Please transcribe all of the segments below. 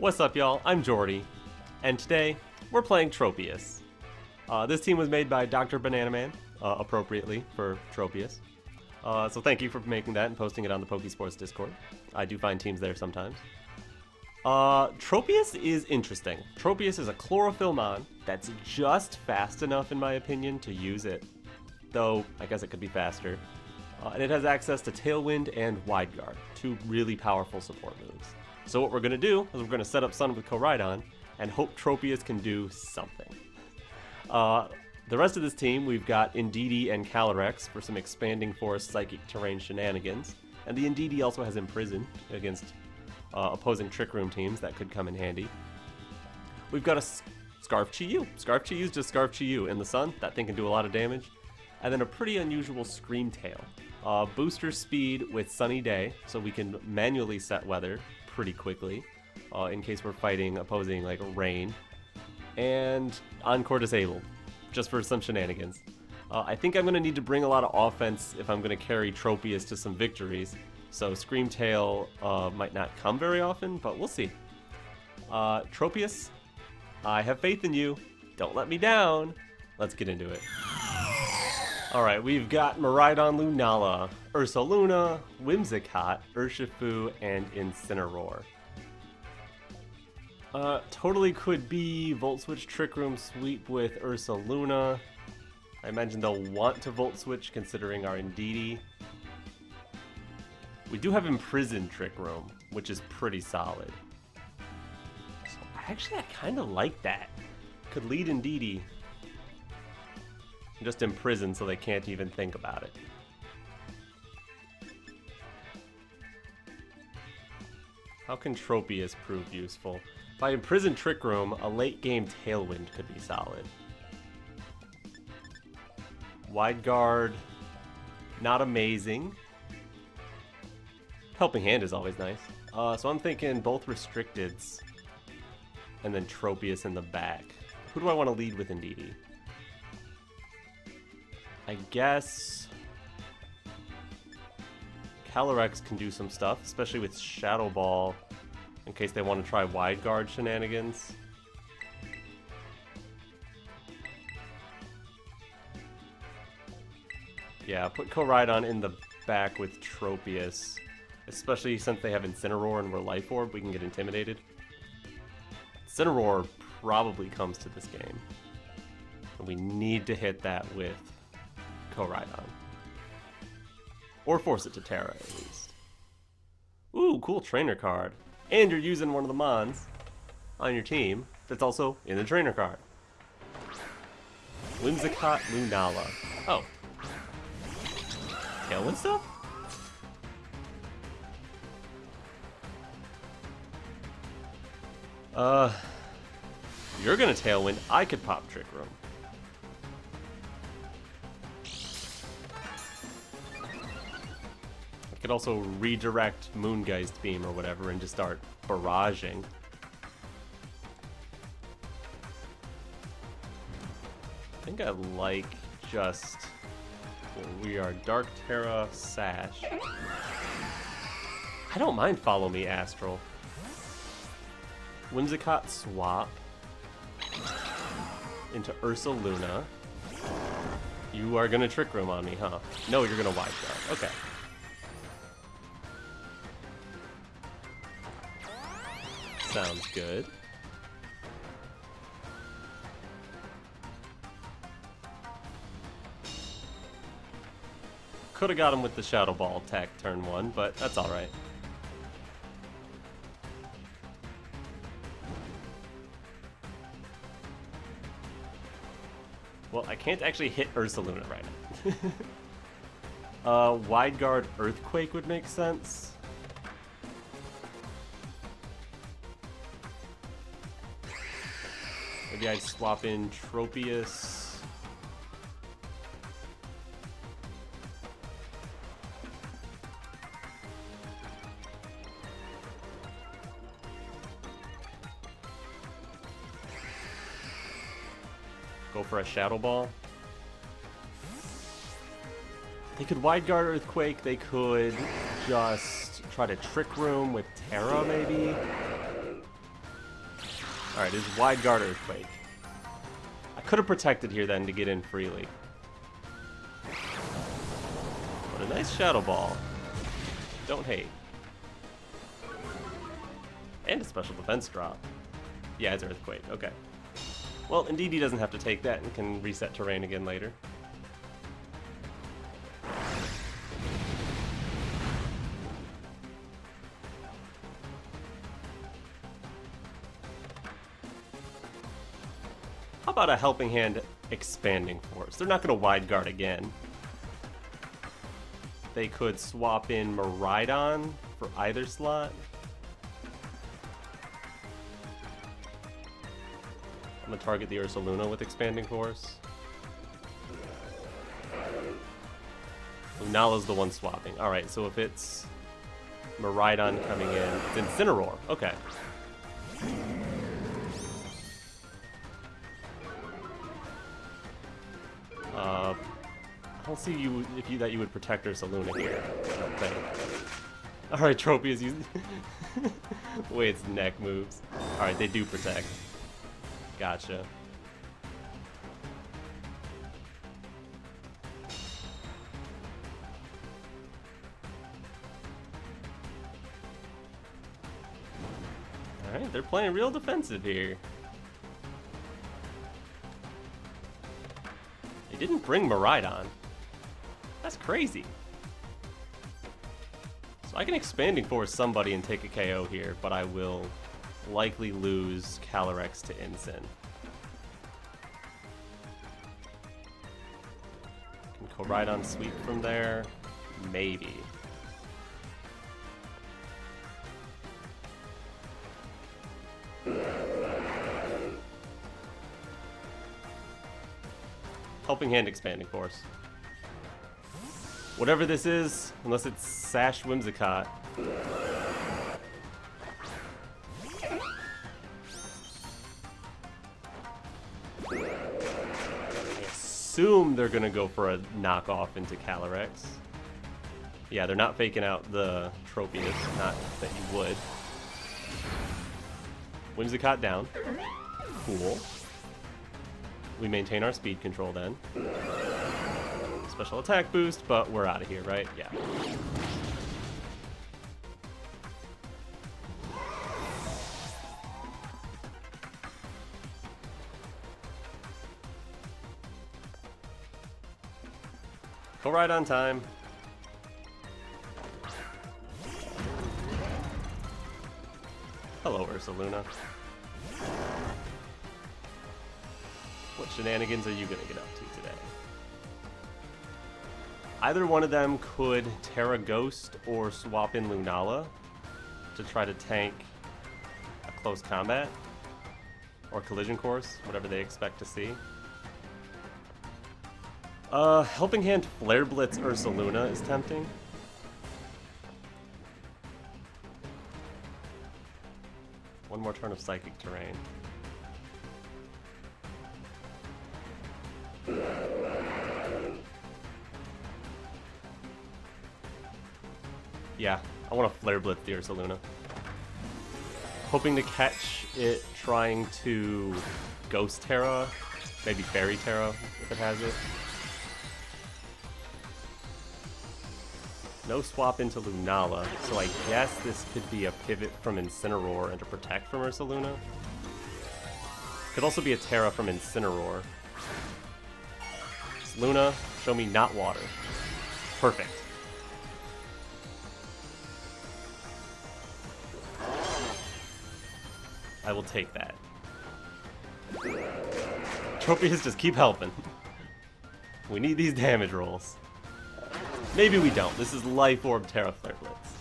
What's up, y'all? I'm Jordy, and today we're playing Tropius. This team was made by DrBananaMan, appropriately for Tropius. So thank you for making that and posting it on the Pokesports Discord. I do find teams there sometimes. Tropius is interesting. Tropius is a Chlorophyll mon that's just fast enough, in my opinion, to use it. Though, I guess it could be faster. And it has access to Tailwind and Wide Guard, two really powerful support moves. So what we're going to do is we're going to set up Sun with Koraidon and hope Tropius can do something. The rest of this team, we've got Indeedee and Calyrex for some expanding forest psychic terrain shenanigans. And the Indeedee also has Imprison against opposing Trick Room teams that could come in handy. We've got a Scarf Chi-Yu. Scarf Chi-Yu's just Scarf Chi-Yu in the sun. That thing can do a lot of damage. And then a pretty unusual Scream Tail. Booster speed with Sunny Day, so we can manually set weather pretty quickly in case we're fighting opposing like rain. And Encore Disable, just for some shenanigans. I think I'm going to need to bring a lot of offense if I'm going to carry Tropius to some victories. So Scream Tail might not come very often, but we'll see. Tropius, I have faith in you. Don't let me down. Let's get into it. Alright, we've got Miraidon Lunala, Ursaluna, Whimsicott, Urshifu, and Incineroar. Totally could be Volt Switch Trick Room Sweep with Ursaluna. I imagine they'll want to Volt Switch considering our Indeedee. We do have Imprison Trick Room, which is pretty solid. So actually, I kind of like that. Could lead Indeedee. Just Imprison so they can't even think about it. How can Tropius prove useful? By Imprison Trick Room, a late game Tailwind could be solid. Wide Guard, not amazing. Helping Hand is always nice. So I'm thinking both Restricteds and then Tropius in the back. Who do I want to lead with Indeedee? I guess Calyrex can do some stuff, especially with Shadow Ball, in case they want to try Wide Guard shenanigans. Yeah, put Koraidon in the back with Tropius, especially since they have Incineroar and we're Life Orb, we can get intimidated. Incineroar probably comes to this game, and we need to hit that with Koraidon. Or force it to Tera, at least. Ooh, cool trainer card. And you're using one of the mons on your team that's also in the trainer card. Whimsicott Lunala. Oh. Tailwind stuff? You're gonna Tailwind. I could pop Trick Room. Could also redirect Moongeist Beam or whatever and just start barraging. I think I like just... well, we are Dark Tera Sash. I don't mind Follow Me Astral. Whimsicott swap into Ursaluna. You are gonna Trick Room on me, huh? No, you're gonna Wide Guard. Okay. Sounds good. Could have got him with the Shadow Ball attack turn 1, but that's alright. Well, I can't actually hit Ursaluna right now. Wide Guard Earthquake would make sense. Maybe I'd swap in Tropius. Go for a Shadow Ball. They could Wide Guard Earthquake. They could just try to Trick Room with Tera, maybe. Alright, this is Wide Guard Earthquake. I could have protected here then to get in freely. But a nice Shadow Ball. Don't hate. And a special defense drop. Yeah, it's Earthquake. Okay. Well, Indeedee doesn't have to take that and can reset terrain again later. How about a Helping Hand Expanding Force? They're not going to Wide Guard again. They could swap in Koraidon for either slot. I'm going to target the Ursaluna with Expanding Force. Lunala's the one swapping. Alright, so if it's Koraidon coming in, it's Incineroar. Okay. I don't see you that you would protect Ursaluna here. I don't think. Alright, Tropius, you the way its neck moves. Alright, they do protect. Gotcha. Alright, they're playing real defensive here. They didn't bring Koraidon. That's crazy. So I can Expanding Force somebody and take a KO here, but I will likely lose Calyrex to Incin. Can Koraidon sweep from there? Maybe. Helping Hand Expanding Force. Whatever this is, unless it's Sash Whimsicott. I assume they're gonna go for a knockoff into Calyrex. Yeah, they're not faking out the Tropius, not that you would. Whimsicott down. Cool. We maintain our speed control then. Special attack boost, but we're out of here, right? Yeah. Koraidon time. Hello, Ursaluna. What shenanigans are you gonna get up to today? Either one of them could Tera Ghost or swap in Lunala to try to tank a close combat or collision course, whatever they expect to see. Helping Hand Flare Blitz Ursaluna is tempting. One more turn of Psychic Terrain. Yeah, I want to Flare Blitz the Ursaluna. Hoping to catch it trying to Ghost Tera, maybe Fairy Tera if it has it. No swap into Lunala, so I guess this could be a pivot from Incineroar and to protect from Ursaluna. Could also be a Tera from Incineroar. Luna, show me not water. Perfect. I will take that. Tropius, just keep helping. We need these damage rolls. Maybe we don't. This is Life Orb Tera Flare Blitz.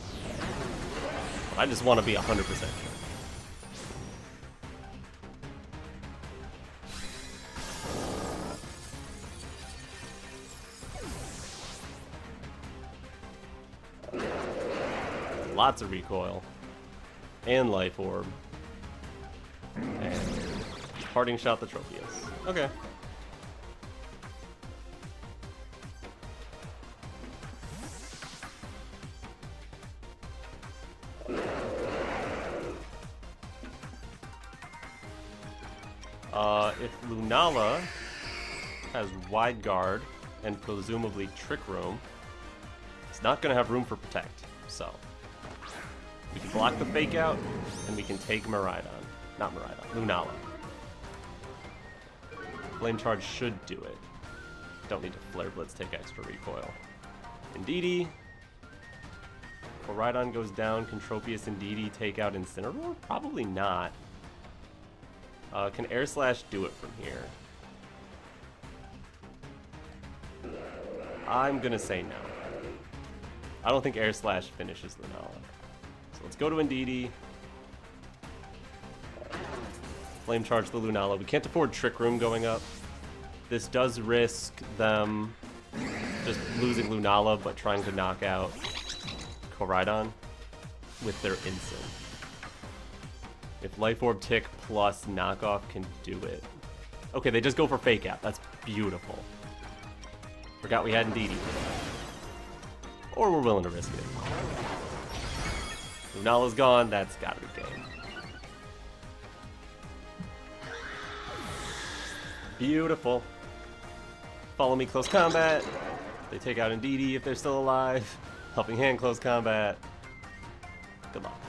I just want to be 100% sure. Lots of recoil. And Life Orb. And Parting Shot the Tropius. Okay. If Lunala has Wide Guard and presumably Trick Room, it's not going to have room for Protect. So we can block the Fake Out, and we can take Miraidon. Not Miraidon, Lunala. Flame Charge should do it. Don't need to Flare Blitz, take extra recoil. Indeedee. Koraidon goes down. Can Tropius Indeedee take out Incineroar? Probably not. Can Air Slash do it from here? I'm gonna say no. I don't think Air Slash finishes Lunala. So let's go to Indeedee. Flame Charge the Lunala. We can't afford Trick Room going up. This does risk them just losing Lunala, but trying to knock out Koraidon with their Incin. If Life Orb Tick plus Knockoff can do it. Okay, they just go for Fake Out. That's beautiful. Forgot we had Indeedee. Or we're willing to risk it. Lunala's gone. That's gotta be game. Beautiful. Follow me, close combat. They take out Indeedee if they're still alive. Helping Hand, close combat. Good luck.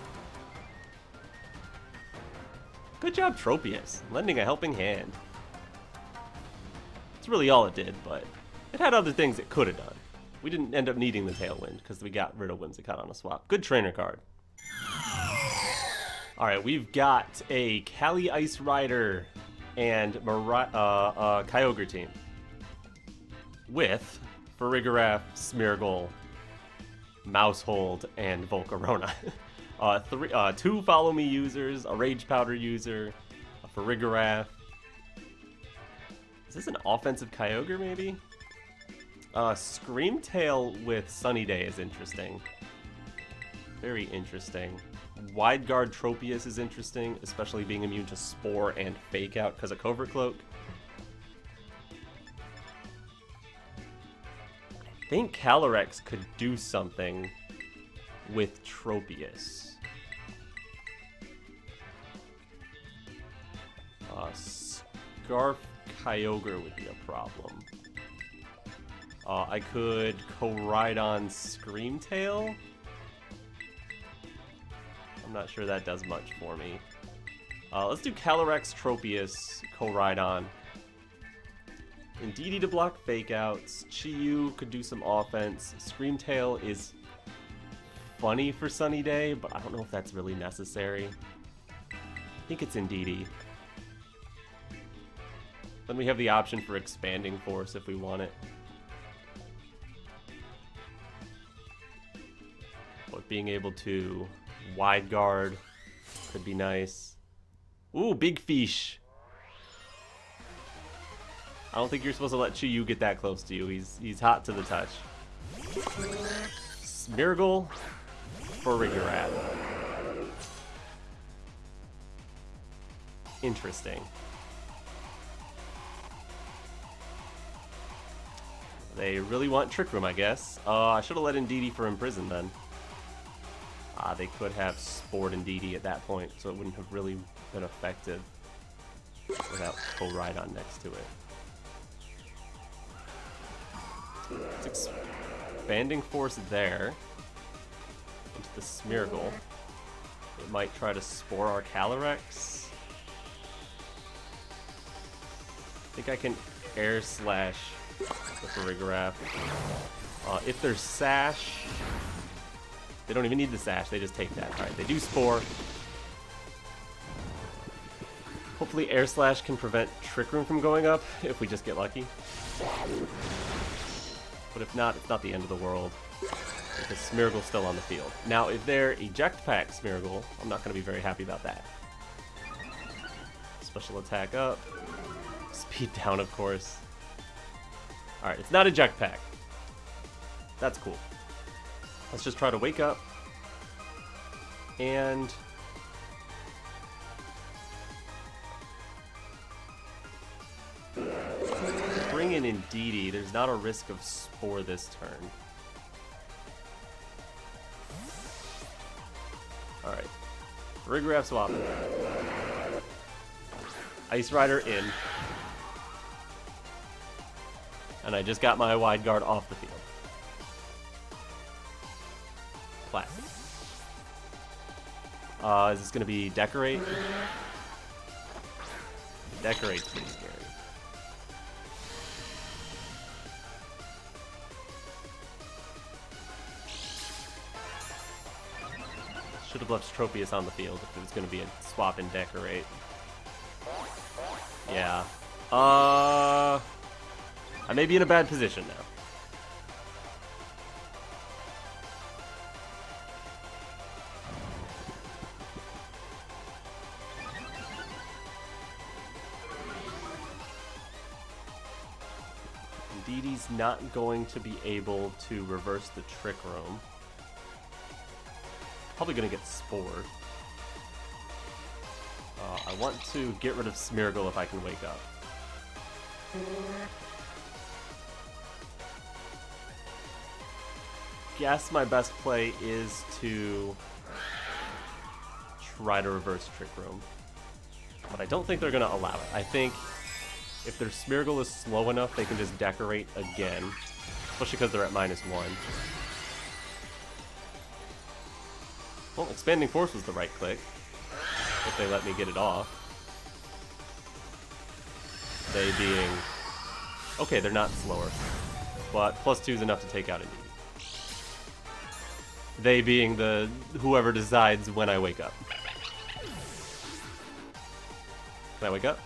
Good job, Tropius, lending a helping hand. It's really all it did, but it had other things it could have done. We didn't end up needing the Tailwind because we got rid of Whimsicott on a swap. Good trainer card. Alright, we've got a Cali Ice Rider and Kyogre team. With Farigiraf, Smeargle, Mousehold, and Volcarona. Two Follow Me users, a Rage Powder user, a Farigiraf. Is this an offensive Kyogre, maybe? Screamtail with Sunny Day is interesting. Very interesting. Wide Guard Tropius is interesting, especially being immune to Spore and Fake Out because of Covert Cloak. I think Calyrex could do something with Tropius. Scarf Kyogre would be a problem. I could Koraidon Screamtail. I'm not sure that does much for me. Let's do Calyrex, Tropius, Koraidon. Indeedee to block Fake Outs. Chi-Yu could do some offense. Screamtail is funny for Sunny Day, but I don't know if that's really necessary. I think it's Indeedee. Then we have the option for Expanding Force if we want it. But being able to Wide Guard could be nice. Ooh, Big Fish. I don't think you're supposed to let Chi-Yu get that close to you. He's hot to the touch. Smeargle for Farigiraf. Interesting. They really want Trick Room, I guess. I should have let Indeedee for Imprison then. They could have Spored Indeedee at that point, so it wouldn't have really been effective without Koraidon next to it. It's Expanding Force there into the Smeargle. It might try to Spore our Calyrex. I think I can Air Slash the Farigiraf. If there's Sash, they don't even need the Sash, they just take that. Alright, they do Spore. Hopefully Air Slash can prevent Trick Room from going up if we just get lucky. But if not, it's not the end of the world, because Smeargle's still on the field. Now, if they're Eject Pack Smeargle, I'm not going to be very happy about that. Special attack up. Speed down, of course. Alright, it's not Eject Pack. That's cool. Let's just try to wake up. And bring in Indeedee. There's not a risk of Spore this turn. Alright. Farigiraf swap. Ice Rider in. And I just got my Wide Guard off the field. Classic. Is this going to be Decorate? Decorate's pretty scary. Should have left Tropius on the field if it was going to be a swap and Decorate. Yeah. I may be in a bad position now. Indeedee's not going to be able to reverse the Trick Room. Probably going to get Spored. I want to get rid of Smeargle if I can wake up. Guess my best play is to try to reverse Trick Room. But I don't think they're going to allow it. I think if their Smeargle is slow enough, they can just Decorate again. Especially because they're at -1. Well, Expanding Force was the right click. If they let me get it off. They being... Okay, they're not slower. But +2 is enough to take out Indeedee. They being the... whoever decides when I wake up. Can I wake up?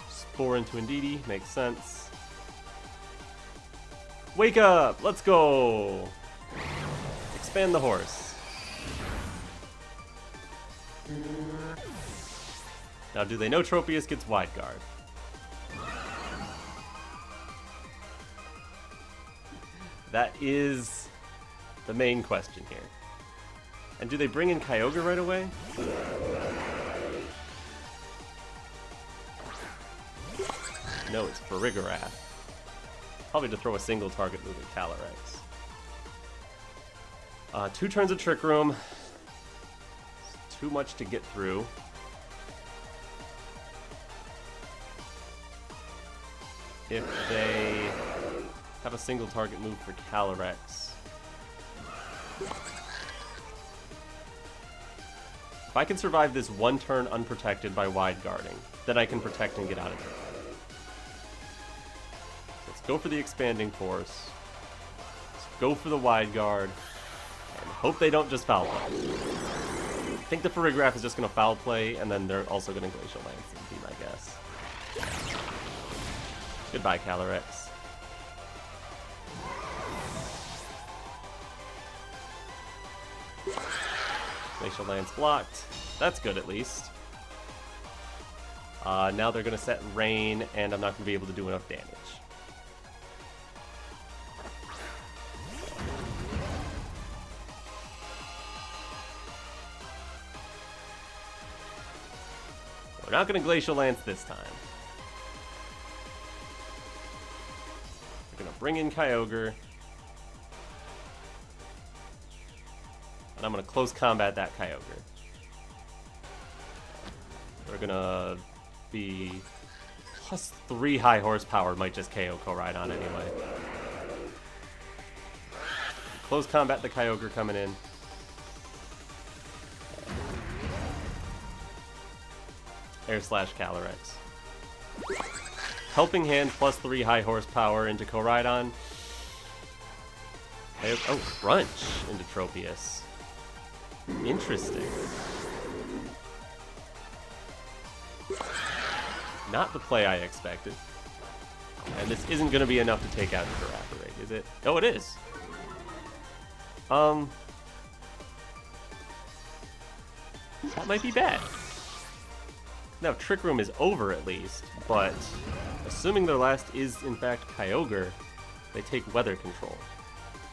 Spore into Indeedee, makes sense. Wake up! Let's go! Expand the horse. Now, do they know Tropius gets Wide Guard? That is the main question here. And do they bring in Kyogre right away? No, it's Farigiraf. Probably to throw a single target move at Calyrex. 2 turns of Trick Room. It's too much to get through. If they have a single target move for Calyrex. If I can survive this 1 turn unprotected by Wide Guarding, then I can protect and get out of it. Let's go for the Expanding Force. Let's go for the Wide Guard. And hope they don't just foul play. I think the Farigiraf is just going to foul play, and then they're also going to Glacial Lance and be my guess. Goodbye, Calyrex. Glacial Lance blocked. That's good, at least. Now they're going to set Rain, and I'm not going to be able to do enough damage. We're not going to Glacial Lance this time. We're going to bring in Kyogre. And I'm going to close combat that Kyogre. They're going to be +3 high horsepower, might just KO Koraidon anyway. Close combat the Kyogre coming in. Air Slash Calyrex. Helping Hand +3 high horsepower into Koraidon. Oh, Crunch into Tropius. Interesting. Not the play I expected. And this isn't going to be enough to take out the Giraffere, is it? Oh, it is. That might be bad. Now, Trick Room is over at least, but assuming their last is in fact Kyogre, they take Weather Control.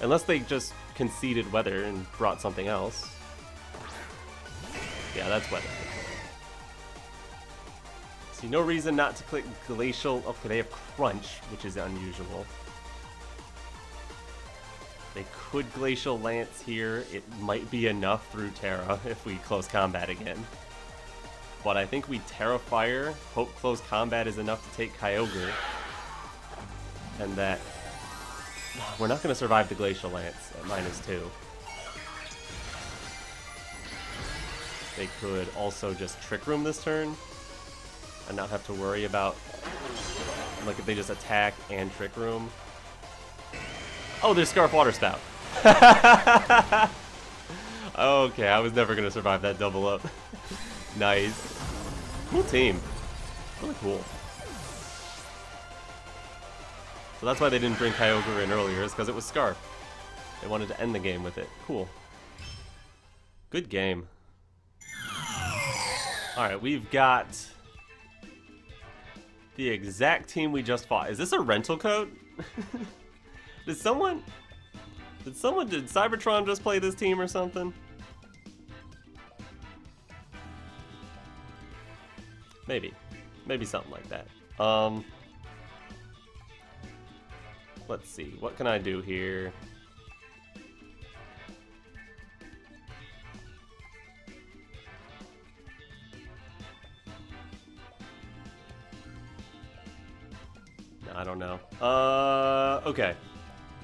Unless they just conceded Weather and brought something else. Yeah, that's Weather Control. See, no reason not to click Glacial. Okay, they have Crunch, which is unusual. They could Glacial Lance here. It might be enough through Tera if we close combat again. But I think we Tera Fire, hope close combat is enough to take Kyogre. And that we're not going to survive the Glacial Lance at -2. They could also just Trick Room this turn and not have to worry about, like, if they just attack and Trick Room. Oh, there's Scarf Water Spout. Okay, I was never going to survive that double up. Nice. Cool team. Really cool. So that's why they didn't bring Kyogre in earlier, is because it was Scarf. They wanted to end the game with it. Cool. Good game. Alright, we've got the exact team we just fought. Is this a rental code? Did Cybertron just play this team or something? Maybe something like that. Let's see, what can I do here? I don't know. Okay.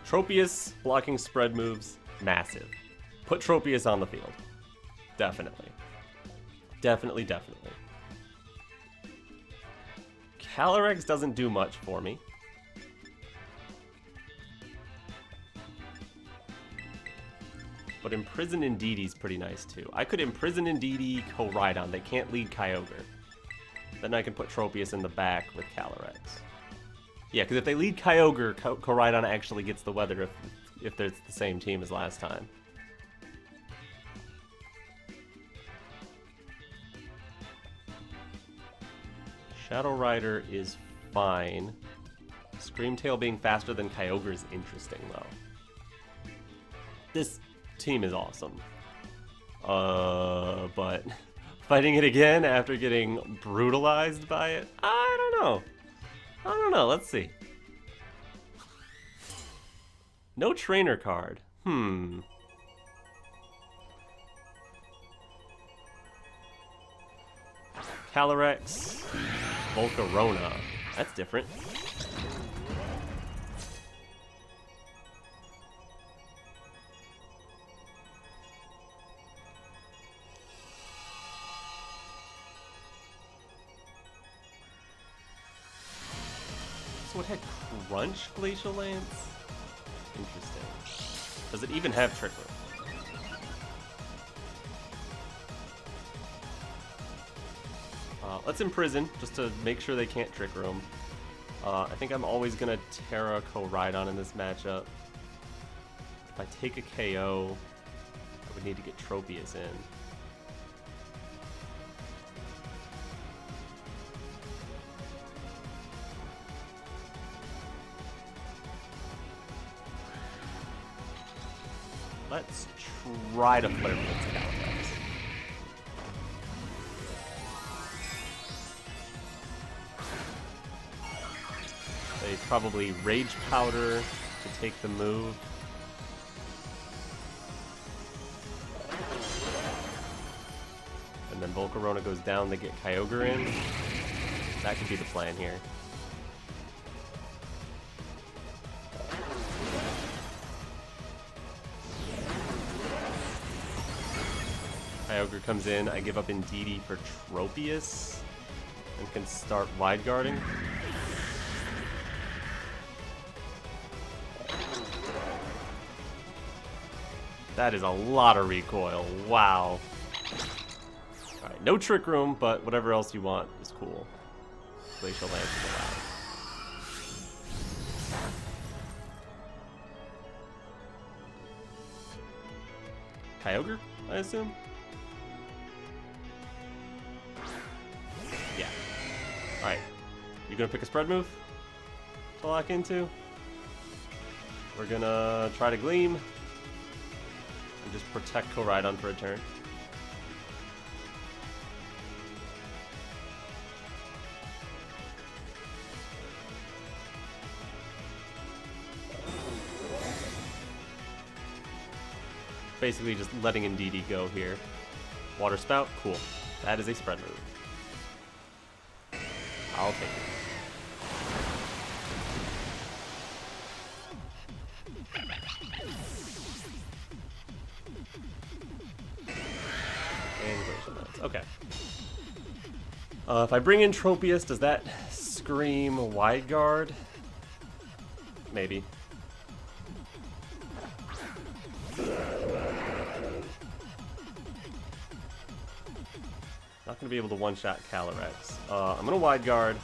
Tropius blocking spread moves, massive. Put Tropius on the field. Definitely. Definitely. Calyrex doesn't do much for me. But Imprison Indeedee is pretty nice too. I could Imprison Indeedee, Koraidon. They can't lead Kyogre. Then I can put Tropius in the back with Calyrex. Yeah, because if they lead Kyogre, Koraidon actually gets the weather if it's the same team as last time. Shadow Rider is fine. Screamtail being faster than Kyogre is interesting, though. This team is awesome. But fighting it again after getting brutalized by it? I don't know. Let's see. No trainer card. Calyrex, Volcarona. That's different. So it had Crunch Glacial Lance? Interesting. Does it even have Trick Room? Let's Imprison, just to make sure they can't Trick Room. I think I'm always going to Tera Koraidon in this matchup. If I take a KO, I would need to get Tropius in. Let's try to Flare Blitz Calyrex. They probably Rage Powder to take the move. And then Volcarona goes down to get Kyogre in. That could be the plan here. Kyogre comes in, I give up Indeedee for Tropius, and can start wide guarding. That is a lot of recoil, wow. Alright, no Trick Room, but whatever else you want is cool. Glacial Lance is allowed. Kyogre, I assume? Yeah. Alright. You gonna pick a spread move to lock into? We're gonna try to Gleam. And just protect Koraidon for a turn. basically just letting Indeedee go here. Water Spout, cool. That is a spread move. I'll take it. And Glacial Lance. Okay. If I bring in Tropius, does that scream Wide Guard? Maybe. Not going to be able to one-shot Calyrex. I'm going to Wide Guard,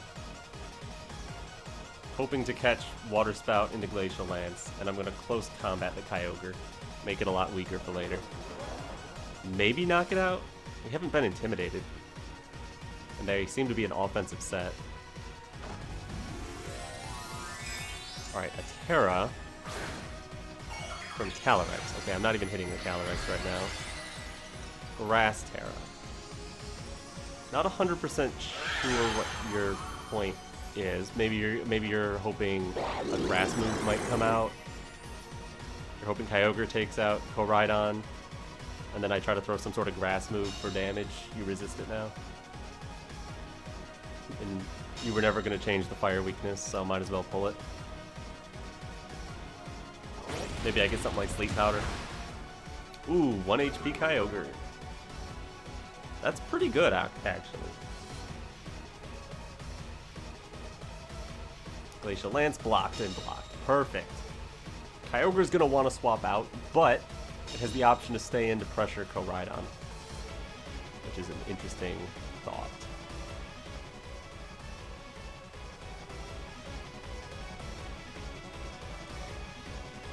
hoping to catch Water Spout into Glacial Lance, and I'm going to close combat the Kyogre, make it a lot weaker for later. Maybe knock it out? We haven't been intimidated, and they seem to be an offensive set. Alright, a Tera from Calyrex. Okay, I'm not even hitting the Calyrex right now. Grass Tera. Not 100% sure what your point is. Maybe you're hoping a grass move might come out. You're hoping Kyogre takes out Koraidon, and then I try to throw some sort of grass move for damage. You resist it now. And you were never going to change the fire weakness, so might as well pull it. Maybe I get something like Sleep Powder. Ooh, 1 HP Kyogre. That's pretty good, actually. Glacial Lance blocked and blocked. Perfect. Kyogre's going to want to swap out, but it has the option to stay in to pressure Koraidon, which is an interesting thought.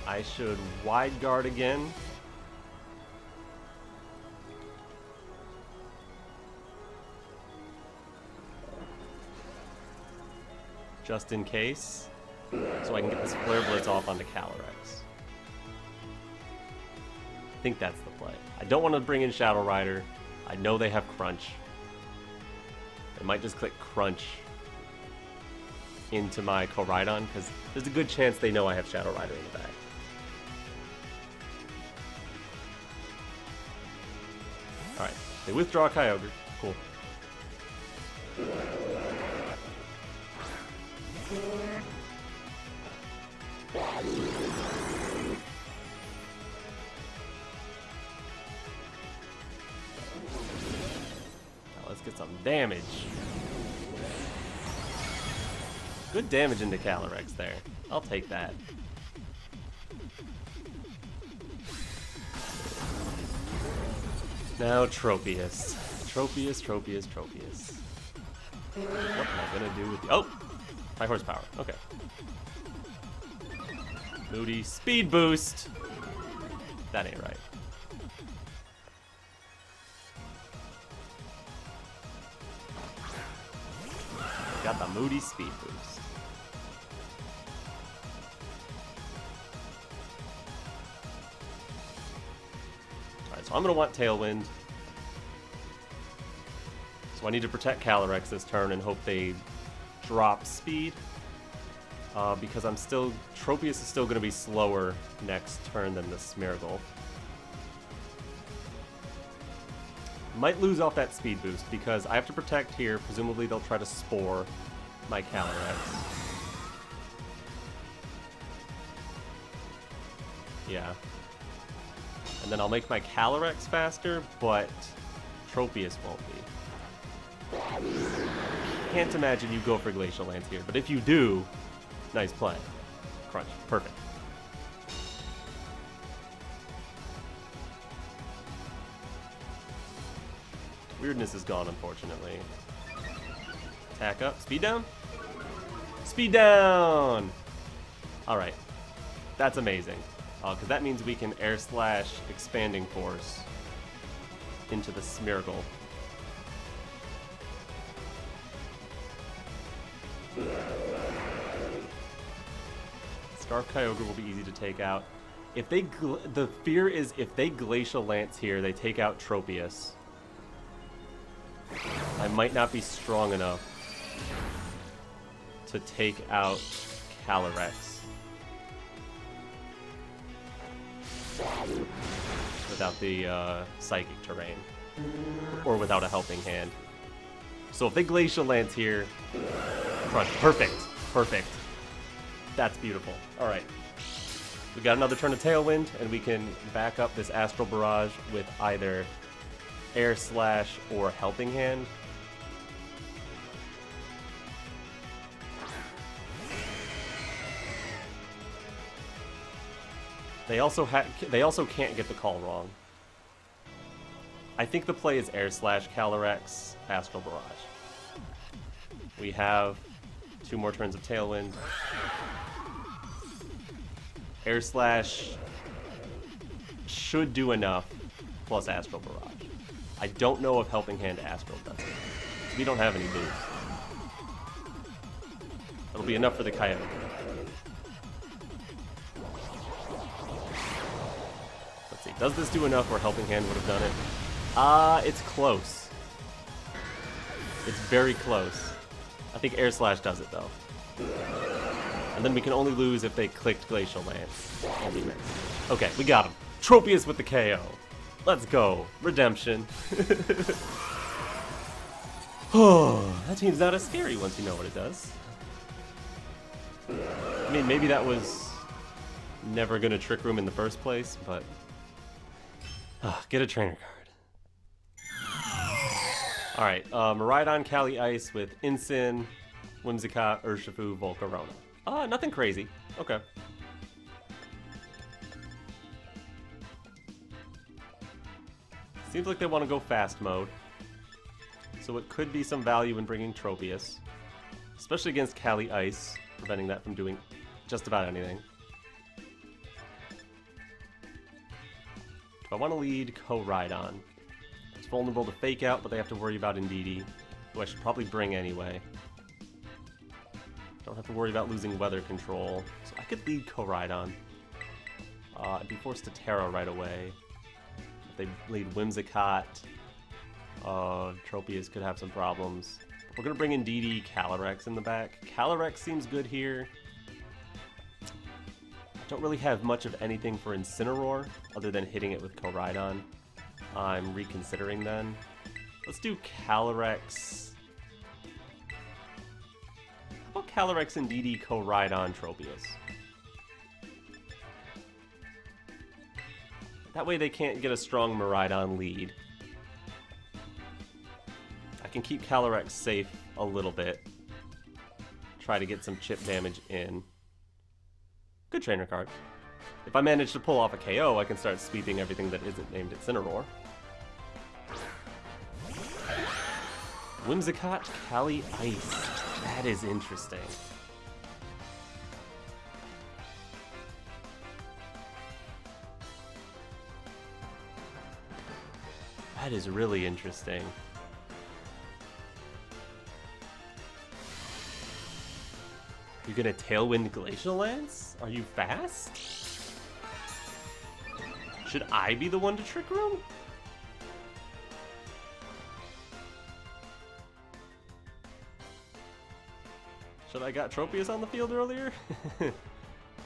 I should Wide Guard again. Just in case, so I can get this Flare Blitz off onto Calyrex. I think that's the play. I don't want to bring in Shadow Rider. I know they have Crunch. I might just click Crunch into my Koraidon, because there's a good chance they know I have Shadow Rider in the back. Alright, they withdraw Kyogre. Cool. Now let's get some damage. Good damage into Calyrex there. I'll take that. Now Tropius. Tropius. What am I gonna do with the— oh! High horsepower. Okay. Moody speed boost. That ain't right. Got the Moody speed boost. Alright, so I'm gonna want Tailwind. So I need to protect Calyrex this turn and hope they drop speed. Because Tropius is still going to be slower next turn than the Smeargle. Might lose off that speed boost because I have to protect here. Presumably they'll try to Spore my Calyrex. Yeah. And then I'll make my Calyrex faster, but Tropius won't be. Can't imagine you go for Glacial Lance here, but if you do, nice play. Crunch. Perfect. Weirdness is gone, unfortunately. Attack up. Speed down? Speed down! Alright. That's amazing. Because that means we can Air Slash Expanding Force into the Smeargle. Scarf Kyogre will be easy to take out. If they the fear is if they Glacial Lance here, they take out Tropius. I might not be strong enough to take out Calyrex. without the Psychic Terrain. Or without a Helping Hand. So if they Glacial Lance here, crush. Perfect. Perfect. That's beautiful. Alright. We got another turn of Tailwind, and we can back up this Astral Barrage with either Air Slash or Helping Hand. They also can't get the call wrong. I think the play is Air Slash, Calyrex, Astral Barrage. We have 2 more turns of Tailwind. Air Slash should do enough, plus Astral Barrage. I don't know if Helping Hand Astral does it. We don't have any boost. It'll be enough for the Coyote. Let's see, does this do enough where Helping Hand would have done it? It's close. It's very close. I think Air Slash does it, though. And then we can only lose if they clicked Glacial Lance. Okay, we got him. Tropius with the KO. Let's go. Redemption. Oh, that team's not as scary once you know what it does. I mean, maybe that was never going to Trick Room in the first place, but... get a trainer card. Alright, Koraidon Cali Ice with Incin, Whimsicott, Urshifu, Volcarona. Nothing crazy. Okay. Seems like they want to go fast mode. So it could be some value in bringing Tropius. Especially against Cali Ice, preventing that from doing just about anything. Do I want to lead Koraidon? It's vulnerable to Fake Out, but they have to worry about Indeedee, who I should probably bring anyway. Don't have to worry about losing weather control, so I could lead Koraidon. I'd be forced to Tera right away. If they lead Whimsicott, Tropius could have some problems. We're going to bring Indeedee, Calyrex in the back. Calyrex seems good here. I don't really have much of anything for Incineroar, other than hitting it with Koraidon. I'm reconsidering then. Let's do Calyrex. How about Calyrex, Indeedee, Koraidon, Tropius? That way they can't get a strong Miraidon lead. I can keep Calyrex safe a little bit. Try to get some chip damage in. Good trainer card. If I manage to pull off a KO, I can start sweeping everything that isn't named Incineroar. Whimsicott, Cali Ice. That is interesting. That is really interesting. You're gonna Tailwind Glacial Lance? Are you fast? Should I be the one to Trick Room? Should I got Tropius on the field earlier?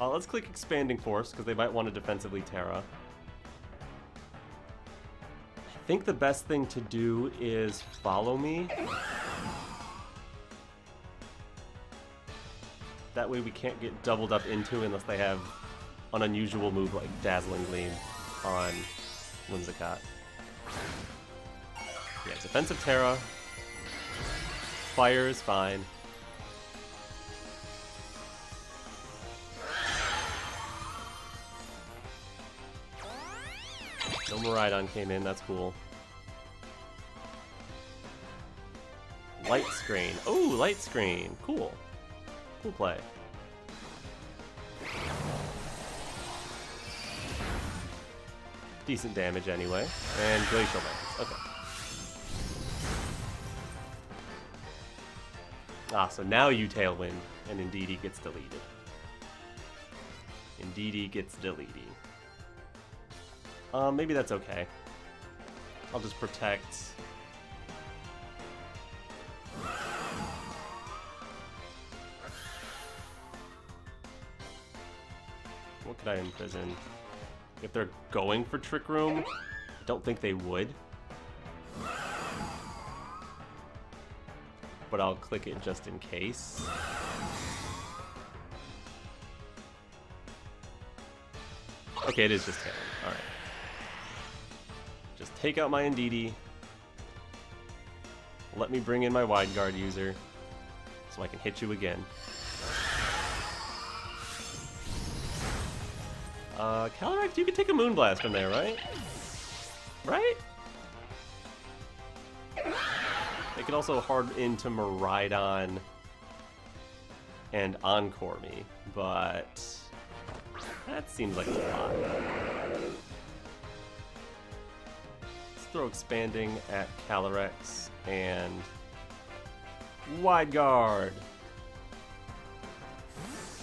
Let's click Expanding Force, because they might want to defensively Tera. I think the best thing to do is follow me. That way we can't get doubled up into unless they have an unusual move like Dazzling Gleam on Whimsicott. Yeah, defensive Tera. Fire is fine. No Miraidon came in, that's cool. Light Screen. Oh, Light Screen. Cool. Cool play. Decent damage anyway. And Glacial Lance. Okay. So now you Tailwind, and Indeedee gets deleted. Indeedee gets deleted. Maybe that's okay. I'll just protect. What could I imprison? If they're going for Trick Room, I don't think they would. But I'll click it just in case. Okay, it is just Tailwind. Alright. Just take out my Indeedee. Let me bring in my Wide Guard user so I can hit you again. Calyrex, you can take a Moonblast from there, right? Right? They can also hard into Koraidon and Encore me, but that seems like a lot. Let's throw Expanding at Calyrex and Wide Guard.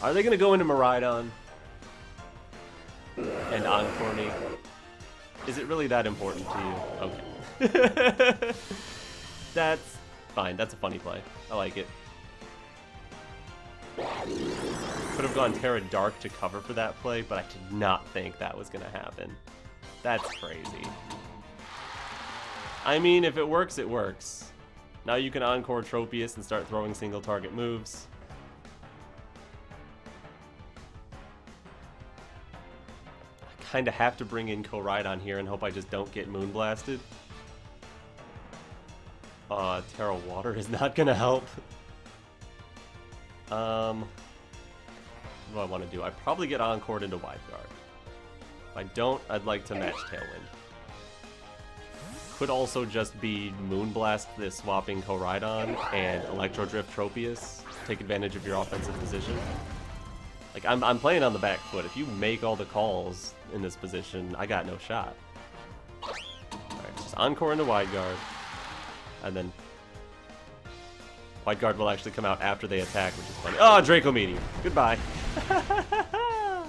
Are they going to go into Koraidon and Encore me? Is it really that important to you? Okay. That's fine. That's a funny play. I like it. Could have gone Tera Dark to cover for that play, but I did not think that was going to happen. That's crazy. I mean, if it works, it works. Now you can Encore Tropius and start throwing single target moves. I kind of have to bring in Koraidon here and hope I just don't get Moonblasted. Tera Water is not gonna help. What do I want to do? I probably get Encored into Wide Guard. If I don't, I'd like to match Tailwind. Could also just be Moonblast this swapping Koraidon and Electro Drift Tropius. Take advantage of your offensive position. Like, I'm playing on the back foot. If you make all the calls in this position, I got no shot. Alright, just Encore into Wide Guard. And then Wide Guard will actually come out after they attack, which is funny. Oh, Draco Meteor. Goodbye. Well,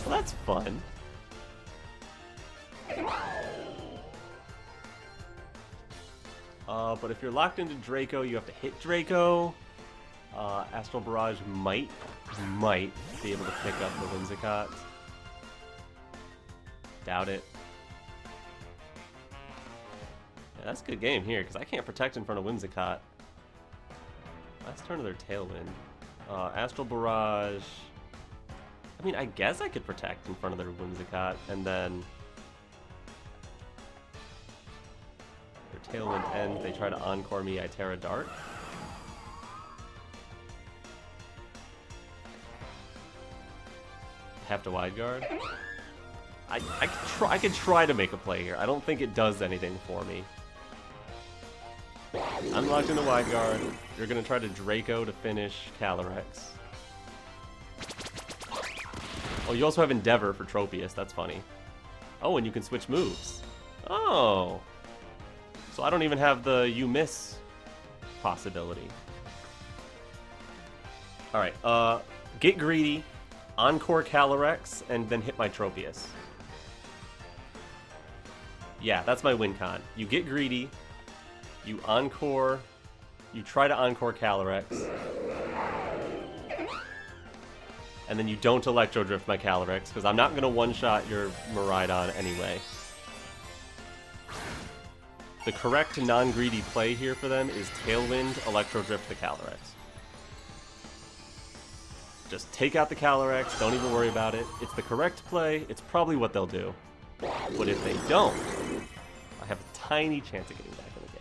that's fun. But if you're locked into Draco, you have to hit Draco. Astral Barrage might be able to pick up the Whimsicott. Doubt it. Yeah, that's a good game here, because I can't protect in front of Whimsicott. Last turn of their Tailwind. Astral Barrage. I mean, I guess I could protect in front of their Whimsicott, and then their Tailwind ends, they try to Encore me, I Tera Dark. Have to Wide Guard. I could try to make a play here. I don't think it does anything for me. I'm locked into Wide Guard. You're gonna try to Draco to finish Calyrex. Oh, you also have Endeavor for Tropius. That's funny. Oh, and you can switch moves. Oh. So I don't even have the you miss possibility. Alright, get greedy, Encore Calyrex, and then hit my Tropius. Yeah, that's my win con. You get greedy, you Encore, you try to Encore Calyrex, and then you don't Electro Drift my Calyrex, because I'm not going to one-shot your Koraidon anyway. The correct non-greedy play here for them is Tailwind, Electro Drift the Calyrex. Just take out the Calyrex, don't even worry about it. It's the correct play, it's probably what they'll do. But if they don't, I have a tiny chance of getting back in the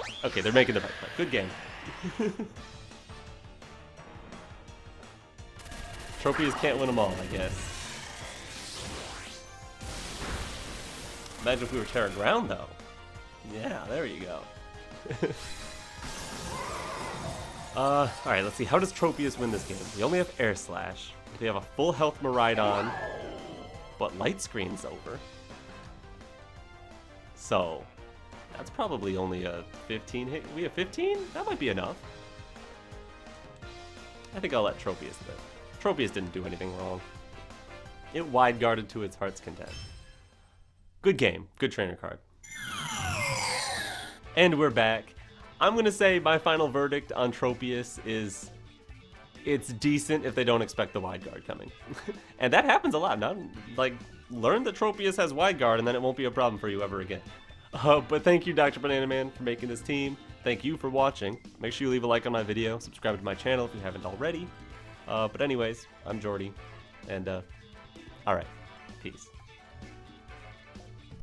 game. Okay, they're making the right play. Good game. Tropius can't win them all, I guess. Imagine if we were Tera Ground, though. Yeah, there you go. Alright, let's see. How does Tropius win this game? They only have Air Slash. They have a full health Koraidon, but Light Screen's over. So, that's probably only a 15 hit. We have 15? That might be enough. I think I'll let Tropius live. Tropius didn't do anything wrong. It Wide Guarded to its heart's content. Good game. Good trainer card. And we're back. I'm going to say my final verdict on Tropius is it's decent if they don't expect the wide guard coming. And that happens a lot. Not, like, learn that Tropius has wide guard and then it won't be a problem for you ever again. But thank you, DrBananaMan, for making this team. Thank you for watching. Make sure you leave a like on my video, subscribe to my channel if you haven't already. But anyways, I'm Jordy, and alright, peace.